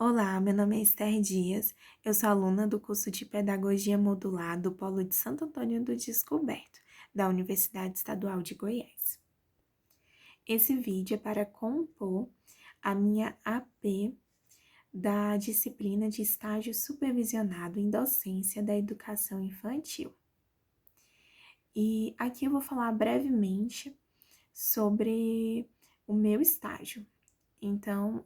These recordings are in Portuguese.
Olá, meu nome é Esther Dias, eu sou aluna do curso de Pedagogia Modular do Polo de Santo Antônio do Descoberto, da Universidade Estadual de Goiás. Esse vídeo é para compor a minha AP da disciplina de estágio supervisionado em docência da educação infantil. E aqui eu vou falar brevemente sobre o meu estágio. Então,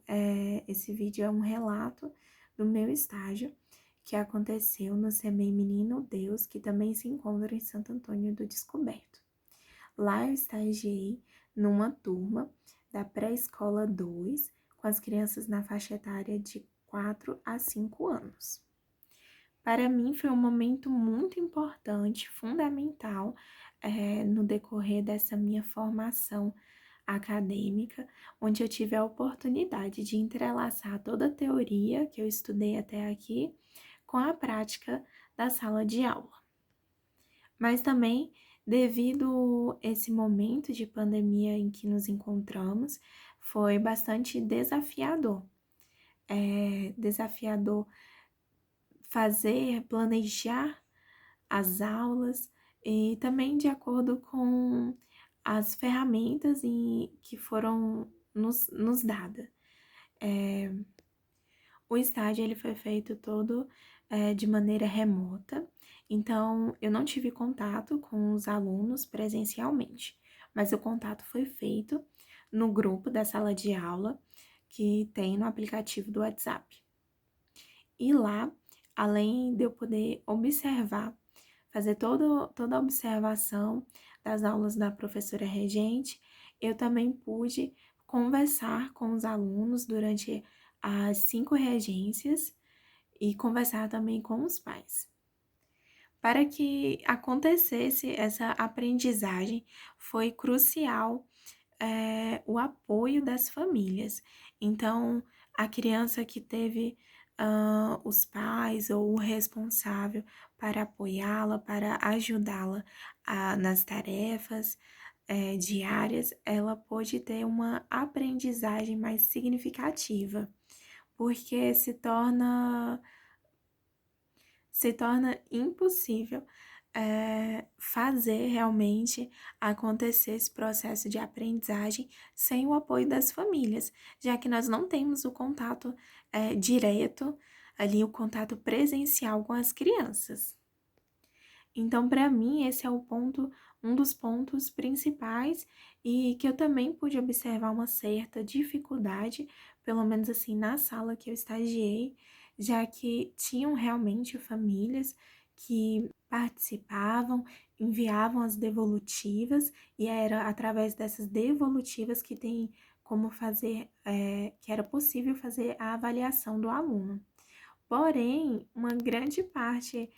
esse vídeo é um relato do meu estágio que aconteceu no CEMEI Menino Deus, que também se encontra em Santo Antônio do Descoberto. Lá eu estagiei numa turma da pré-escola 2, com as crianças na faixa etária de 4 a 5 anos. Para mim foi um momento muito importante, fundamental, no decorrer dessa minha formação acadêmica, onde eu tive a oportunidade de entrelaçar toda a teoria que eu estudei até aqui com a prática da sala de aula. Mas também, devido a esse momento de pandemia em que nos encontramos, foi bastante desafiador. Desafiador planejar as aulas e também de acordo com as ferramentas que foram nos dadas. O estágio ele foi feito todo de maneira remota, então eu não tive contato com os alunos presencialmente, mas o contato foi feito no grupo da sala de aula que tem no aplicativo do WhatsApp. E lá, além de eu poder observar, fazer toda a observação das aulas da professora regente, eu também pude conversar com os alunos durante as 5 regências e conversar também com os pais. Para que acontecesse essa aprendizagem, foi crucial o apoio das famílias. Então, a criança que teve os pais ou o responsável para apoiá-la, para ajudá-la nas tarefas diárias, ela pôde ter uma aprendizagem mais significativa, porque se torna impossível fazer realmente acontecer esse processo de aprendizagem sem o apoio das famílias, já que nós não temos o contato direto, ali o contato presencial com as crianças. Então, para mim, esse é um dos pontos principais e que eu também pude observar uma certa dificuldade, pelo menos assim, na sala que eu estagiei, já que tinham realmente famílias que participavam, enviavam as devolutivas e era através dessas devolutivas que tem como fazer, que era possível fazer a avaliação do aluno. Porém, uma grande parte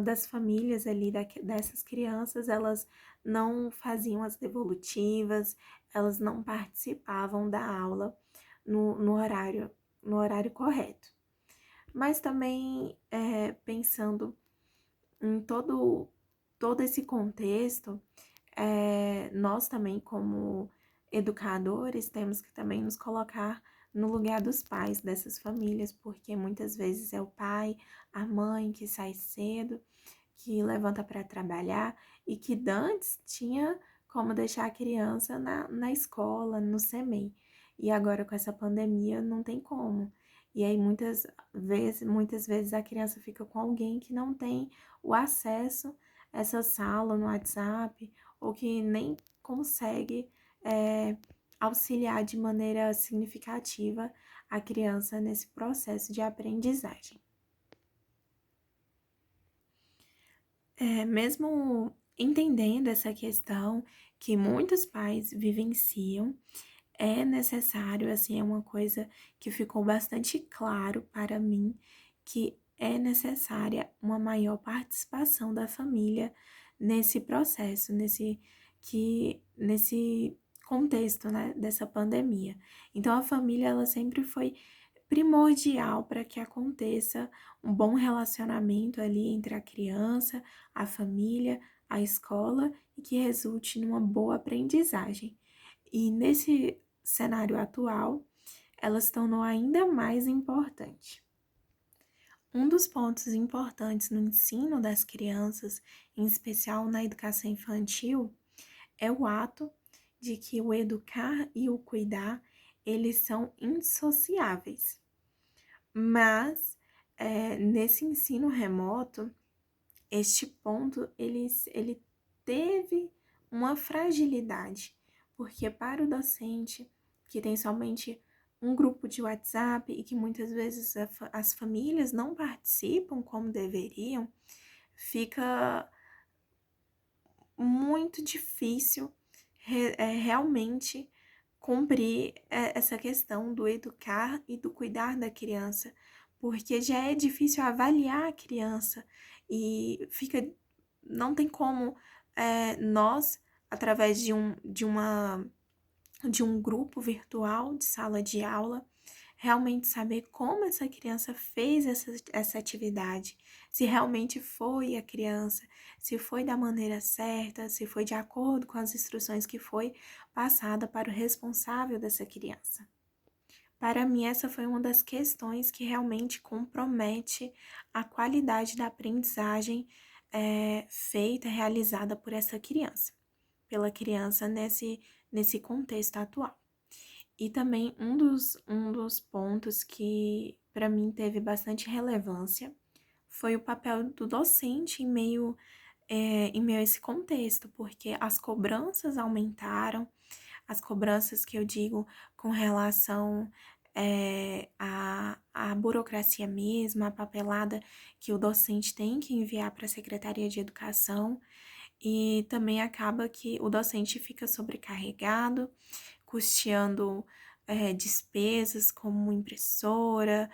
das famílias ali dessas crianças, elas não faziam as devolutivas, elas não participavam da aula no horário correto. Mas também pensando em todo esse contexto, nós também, como educadores, temos que também nos colocar no lugar dos pais dessas famílias, porque muitas vezes é o pai, a mãe que sai cedo, que levanta para trabalhar e que antes tinha como deixar a criança na escola, no CEMEI. E agora com essa pandemia não tem como. E aí muitas vezes a criança fica com alguém que não tem o acesso a essa sala no WhatsApp ou que nem consegue auxiliar de maneira significativa a criança nesse processo de aprendizagem. Mesmo entendendo essa questão que muitos pais vivenciam, é necessário, assim, é uma coisa que ficou bastante claro para mim, que é necessária uma maior participação da família nesse processo, nesse contexto, né, dessa pandemia. Então, a família, ela sempre foi primordial para que aconteça um bom relacionamento ali entre a criança, a família, a escola e que resulte numa boa aprendizagem. E nesse cenário atual, ela se tornou ainda mais importante. Um dos pontos importantes no ensino das crianças, em especial na educação infantil, é o ato de que o educar e o cuidar, eles são indissociáveis. Mas, nesse ensino remoto, este ponto, ele teve uma fragilidade, porque para o docente, que tem somente um grupo de WhatsApp e que muitas vezes as famílias não participam como deveriam, fica muito difícil realmente cumprir essa questão do educar e do cuidar da criança, porque já é difícil avaliar a criança e não tem como nós, através de um grupo virtual de sala de aula, realmente saber como essa criança fez essa atividade, se realmente foi a criança, se foi da maneira certa, se foi de acordo com as instruções que foi passada para o responsável dessa criança. Para mim, essa foi uma das questões que realmente compromete a qualidade da aprendizagem feita, realizada por essa criança, pela criança nesse contexto atual. E também um dos pontos que para mim teve bastante relevância foi o papel do docente em meio a esse contexto, porque as cobranças aumentaram, as cobranças que eu digo com relação à burocracia mesmo, a papelada que o docente tem que enviar para a Secretaria de Educação, e também acaba que o docente fica sobrecarregado, custeando despesas como impressora,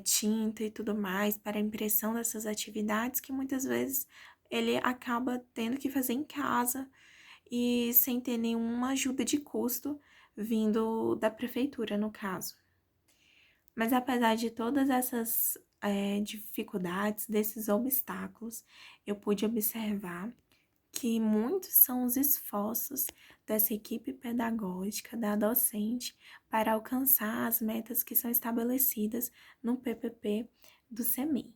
tinta e tudo mais para a impressão dessas atividades que muitas vezes ele acaba tendo que fazer em casa e sem ter nenhuma ajuda de custo vindo da prefeitura, no caso. Mas apesar de todas essas dificuldades, desses obstáculos, eu pude observar que muitos são os esforços dessa equipe pedagógica, da docente, para alcançar as metas que são estabelecidas no PPP do CEMEI.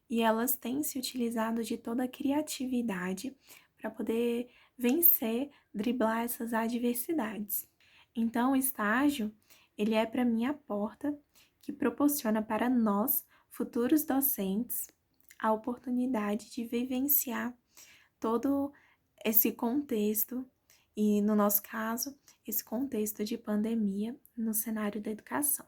E elas têm se utilizado de toda a criatividade para poder vencer, driblar essas adversidades. Então, o estágio, ele é para mim a porta que proporciona para nós, futuros docentes, a oportunidade de vivenciar todo esse contexto e, no nosso caso, esse contexto de pandemia no cenário da educação.